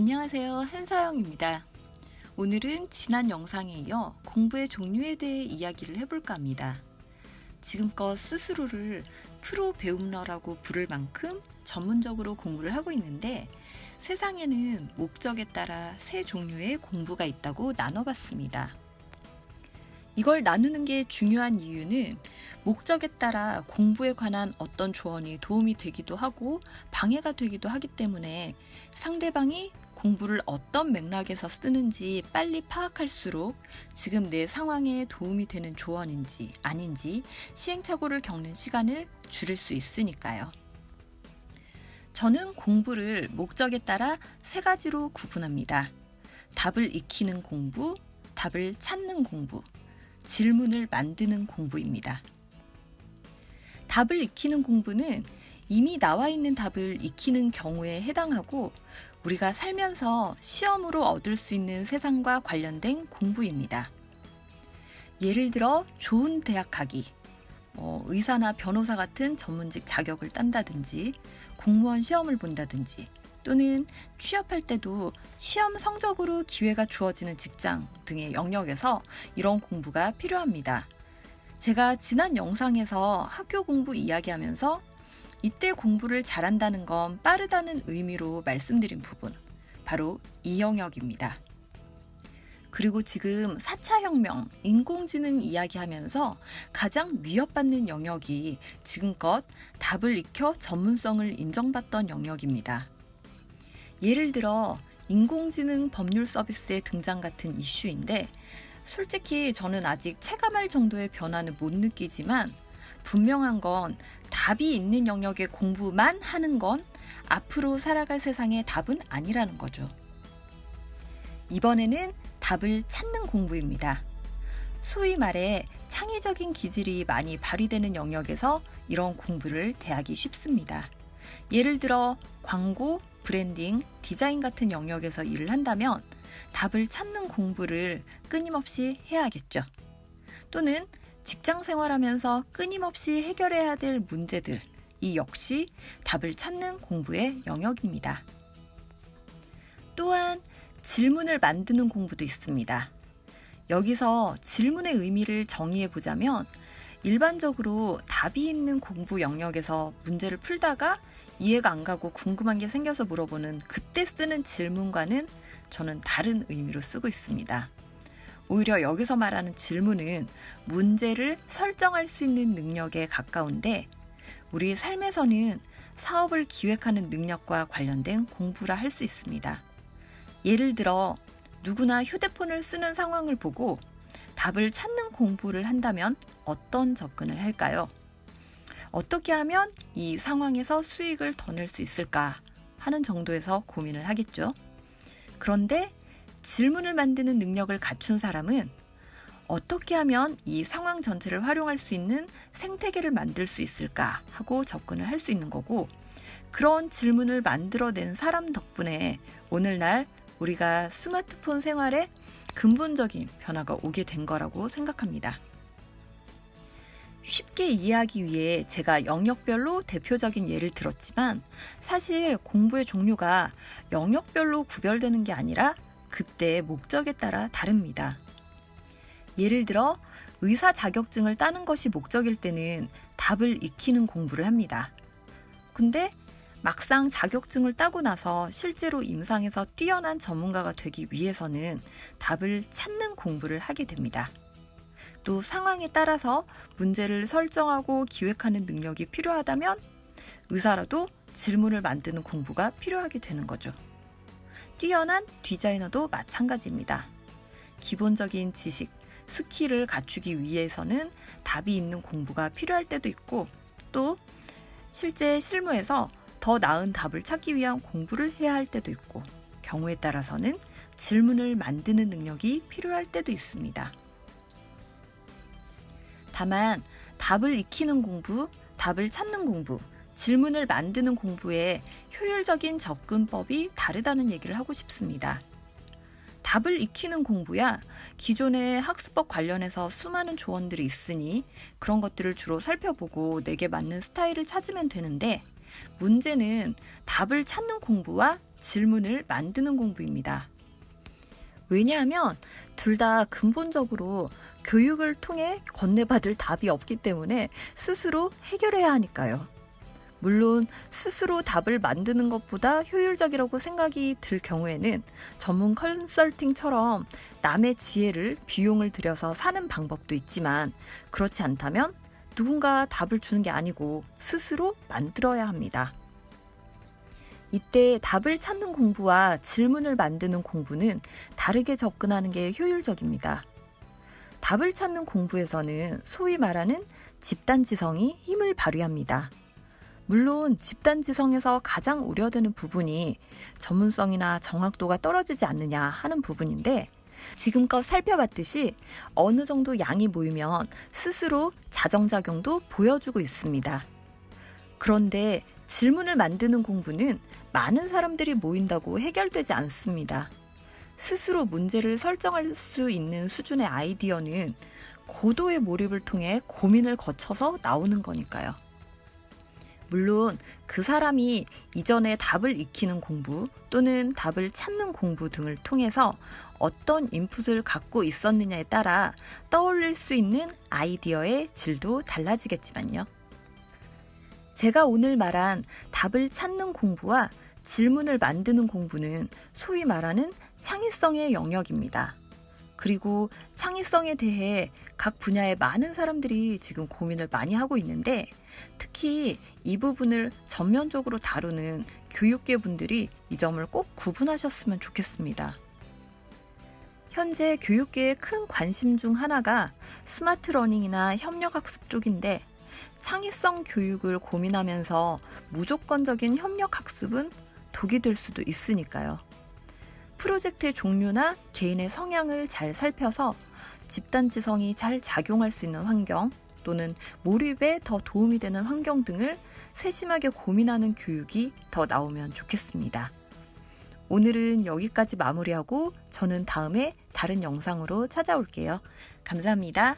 안녕하세요. 한사영입니다. 오늘은 지난 영상에 이어 공부의 종류에 대해 이야기를 해볼까 합니다. 지금껏 스스로를 프로 배움러라고 부를 만큼 전문적으로 공부를 하고 있는데 세상에는 목적에 따라 세 종류의 공부가 있다고 나눠봤습니다. 이걸 나누는 게 중요한 이유는 목적에 따라 공부에 관한 어떤 조언이 도움이 되기도 하고 방해가 되기도 하기 때문에 상대방이 공부를 어떤 맥락에서 쓰는지 빨리 파악할수록 지금 내 상황에 도움이 되는 조언인지 아닌지 시행착오를 겪는 시간을 줄일 수 있으니까요. 저는 공부를 목적에 따라 세 가지로 구분합니다. 답을 익히는 공부, 답을 찾는 공부, 질문을 만드는 공부입니다. 답을 익히는 공부는 이미 나와 있는 답을 익히는 경우에 해당하고 우리가 살면서 시험으로 얻을 수 있는 세상과 관련된 공부입니다. 예를 들어 좋은 대학 가기, 의사나 변호사 같은 전문직 자격을 딴다든지 공무원 시험을 본다든지 또는 취업할 때도 시험 성적으로 기회가 주어지는 직장 등의 영역에서 이런 공부가 필요합니다. 제가 지난 영상에서 학교 공부 이야기하면서 이때 공부를 잘한다는 건 빠르다는 의미로 말씀드린 부분, 바로 이 영역입니다. 그리고 지금 4차 혁명, 인공지능 이야기하면서 가장 위협받는 영역이 지금껏 답을 익혀 전문성을 인정받던 영역입니다. 예를 들어 인공지능 법률 서비스의 등장 같은 이슈인데 솔직히 저는 아직 체감할 정도의 변화는 못 느끼지만 분명한 건 답이 있는 영역의 공부만 하는 건 앞으로 살아갈 세상의 답은 아니라는 거죠. 이번에는 답을 찾는 공부입니다. 소위 말해 창의적인 기질이 많이 발휘되는 영역에서 이런 공부를 대하기 쉽습니다. 예를 들어 광고, 브랜딩, 디자인 같은 영역에서 일을 한다면 답을 찾는 공부를 끊임없이 해야겠죠. 또는 직장 생활하면서 끊임없이 해결해야 될 문제들, 이 역시 답을 찾는 공부의 영역입니다. 또한 질문을 만드는 공부도 있습니다. 여기서 질문의 의미를 정의해 보자면 일반적으로 답이 있는 공부 영역에서 문제를 풀다가 이해가 안 가고 궁금한 게 생겨서 물어보는 그때 쓰는 질문과는 저는 다른 의미로 쓰고 있습니다. 오히려 여기서 말하는 질문은 문제를 설정할 수 있는 능력에 가까운데 우리 삶에서는 사업을 기획하는 능력과 관련된 공부라 할 수 있습니다. 예를 들어 누구나 휴대폰을 쓰는 상황을 보고 답을 찾는 공부를 한다면 어떤 접근을 할까요? 어떻게 하면 이 상황에서 수익을 더 낼 수 있을까 하는 정도에서 고민을 하겠죠. 그런데 질문을 만드는 능력을 갖춘 사람은 어떻게 하면 이 상황 전체를 활용할 수 있는 생태계를 만들 수 있을까 하고 접근을 할 수 있는 거고 그런 질문을 만들어낸 사람 덕분에 오늘날 우리가 스마트폰 생활에 근본적인 변화가 오게 된 거라고 생각합니다. 쉽게 이해하기 위해 제가 영역별로 대표적인 예를 들었지만 사실 공부의 종류가 영역별로 구별되는 게 아니라 그때의 목적에 따라 다릅니다. 예를 들어 의사 자격증을 따는 것이 목적일 때는 답을 익히는 공부를 합니다. 근데 막상 자격증을 따고 나서 실제로 임상에서 뛰어난 전문가가 되기 위해서는 답을 찾는 공부를 하게 됩니다. 또 상황에 따라서 문제를 설정하고 기획하는 능력이 필요하다면 의사라도 질문을 만드는 공부가 필요하게 되는 거죠. 뛰어난 디자이너도 마찬가지입니다. 기본적인 지식, 스킬을 갖추기 위해서는 답이 있는 공부가 필요할 때도 있고 또 실제 실무에서 더 나은 답을 찾기 위한 공부를 해야 할 때도 있고 경우에 따라서는 질문을 만드는 능력이 필요할 때도 있습니다. 다만 답을 익히는 공부, 답을 찾는 공부, 질문을 만드는 공부의 효율적인 접근법이 다르다는 얘기를 하고 싶습니다. 답을 익히는 공부야 기존의 학습법 관련해서 수많은 조언들이 있으니 그런 것들을 주로 살펴보고 내게 맞는 스타일을 찾으면 되는데 문제는 답을 찾는 공부와 질문을 만드는 공부입니다. 왜냐하면 둘 다 근본적으로 교육을 통해 건네받을 답이 없기 때문에 스스로 해결해야 하니까요. 물론 스스로 답을 만드는 것보다 효율적이라고 생각이 들 경우에는 전문 컨설팅처럼 남의 지혜를 비용을 들여서 사는 방법도 있지만, 그렇지 않다면 누군가 답을 주는 게 아니고 스스로 만들어야 합니다. 이때 답을 찾는 공부와 질문을 만드는 공부는 다르게 접근하는 게 효율적입니다. 답을 찾는 공부에서는 소위 말하는 집단지성이 힘을 발휘합니다. 물론 집단지성에서 가장 우려되는 부분이 전문성이나 정확도가 떨어지지 않느냐 하는 부분인데, 지금껏 살펴봤듯이 어느 정도 양이 모이면 스스로 자정작용도 보여주고 있습니다. 그런데 질문을 만드는 공부는 많은 사람들이 모인다고 해결되지 않습니다. 스스로 문제를 설정할 수 있는 수준의 아이디어는 고도의 몰입을 통해 고민을 거쳐서 나오는 거니까요. 물론 그 사람이 이전에 답을 익히는 공부 또는 답을 찾는 공부 등을 통해서 어떤 인풋을 갖고 있었느냐에 따라 떠올릴 수 있는 아이디어의 질도 달라지겠지만요. 제가 오늘 말한 답을 찾는 공부와 질문을 만드는 공부는 소위 말하는 창의성의 영역입니다. 그리고 창의성에 대해 각 분야의 많은 사람들이 지금 고민을 많이 하고 있는데, 특히 이 부분을 전면적으로 다루는 교육계 분들이 이 점을 꼭 구분하셨으면 좋겠습니다. 현재 교육계의 큰 관심 중 하나가 스마트 러닝이나 협력학습 쪽인데, 창의성 교육을 고민하면서 무조건적인 협력학습은 독이 될 수도 있으니까요. 프로젝트의 종류나 개인의 성향을 잘 살펴서 집단지성이 잘 작용할 수 있는 환경 또는 몰입에 더 도움이 되는 환경 등을 세심하게 고민하는 교육이 더 나오면 좋겠습니다. 오늘은 여기까지 마무리하고 저는 다음에 다른 영상으로 찾아올게요. 감사합니다.